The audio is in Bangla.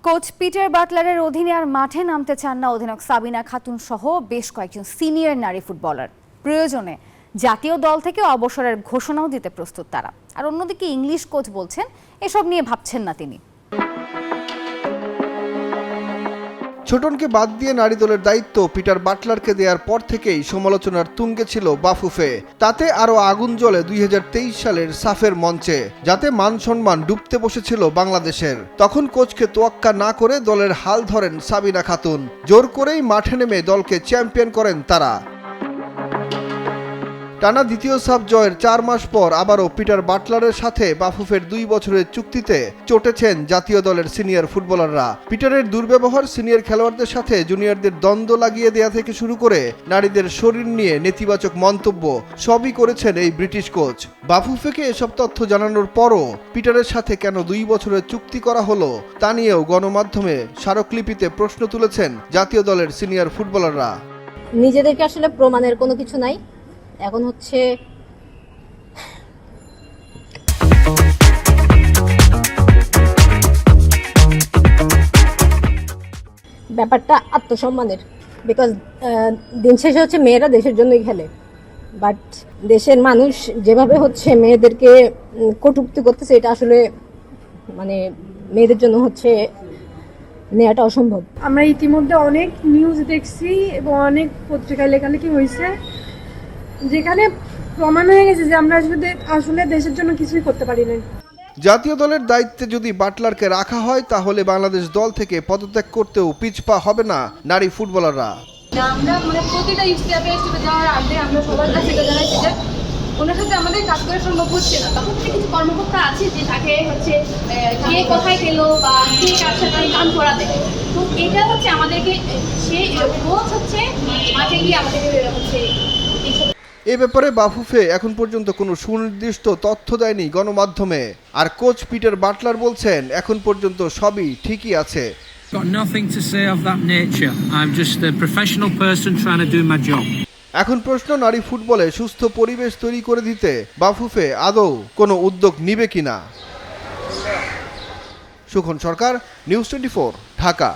কোচ পিটার বাটলারের অধীনে আর মাঠে নামতে চান না অধিনায়ক সাবিনা খাতুন সহ বেশ কয়েকজন সিনিয়র নারী ফুটবলার। প্রয়োজনে জাতীয় দল থেকে অবসরের ঘোষণাও দিতে প্রস্তুত তারা। আর অন্যদিকে ইংলিশ কোচ বলছেন এসব নিয়ে ভাবছেন না তিনি। ছোটনকে বাদ দিয়ে নারী দলের দায়িত্ব পিটার বাটলারকে দেওয়ার পর থেকেই সমালোচনার তুঙ্গে ছিল বাফুফে। তাতে আরও আগুন জ্বলে 2023 সালের সাফের মঞ্চে, যাতে মান সম্মান ডুবতে বসেছিল বাংলাদেশের। তখন কোচকে তোয়াক্কা না করে দলের হাল ধরেন সাবিনা খাতুন। জোর করেই মাঠে নেমে দলকে চ্যাম্পিয়ন করেন তারা। টানা দ্বিতীয় সাফ জয়ের 4 মাস পর আবারও পিটার বাটলারের সাথে বাফুফের 2 বছরের চুক্তিতে চটেছেন জাতীয় দলের সিনিয়র ফুটবলাররা। পিটারের দুর্ব্যবহার, সিনিয়র খেলোয়াড়দের সাথে জুনিয়রদের দ্বন্দ্ব লাগিয়ে দেয়া থেকে শুরু করে নারীদের শরীর নিয়ে নেতিবাচক মন্তব্য সবই করেছেন এই ব্রিটিশ কোচ। বাফুফেকে এসব তথ্য জানানোর পরও পিটারের সাথে কেন 2 বছরের চুক্তি করা হলো তা নিয়েও গণমাধ্যমে স্মারকলিপিতে প্রশ্ন তুলেছেন জাতীয় দলের সিনিয়র ফুটবলাররা। নিজেদেরকে আসলে প্রমাণের কোনো কিছু নাই। এখন হচ্ছে ব্যাপারটা আত্মসম্মানের, বিকজ দিন শেষে হচ্ছে মেয়েরা দেশের জন্যই খেলে, বাট দেশের মানুষ যেভাবে হচ্ছে মেয়েদেরকে কটূক্তি করতেছে, এটা আসলে মানে মেয়েদের জন্য হচ্ছে নেওয়াটা অসম্ভব। আমরা ইতিমধ্যে অনেক নিউজ দেখছি এবং অনেক পত্রিকায় লেখালেখি হয়েছে, যেখানে প্রমাণ হয়ে গেছে যে আমরা আসলে দেশের জন্য কিছুই করতে পারি না। জাতীয় দলের দায়িত্বে যদি বাটলারকে রাখা হয় তাহলে বাংলাদেশ দল থেকে পদত্যাগ করতেও পিছপা হবে না নারী ফুটবলাররা। আমরা প্রতিটা স্টেপে যাওয়ার আগে আমরা সবার কাছে এটা জানাচ্ছি যে ওনার সাথে আমাদের কাজ করা সম্ভব হচ্ছে না। তখন থেকে কিছু কর্মকর্তা আছে যে তাকে হচ্ছে কে কোথায় গেল বা কে কার সাথে কাম করাতে, তো এটা হচ্ছে আমাদেরকে সে কোচ হচ্ছে মাঠে গিয়ে আমাদেরকে হচ্ছে। এ ব্যাপারে বাফুফে এখন পর্যন্ত কোনো সুনির্দিষ্ট তথ্য দেয়নি গণমাধ্যমে। আর কোচ পিটার বাটলার বলছেন এখন পর্যন্ত সবই ঠিকই আছে। Got nothing to say of that nature. I'm just a professional person trying to do my job. এখন প্রশ্ন, নারী ফুটবলে সুস্থ পরিবেশ তৈরি করে দিতে বাফুফে আদৌ কোনো উদ্যোগ নিবে কিনা। সুখন সরকার, নিউজ 24, ঢাকা।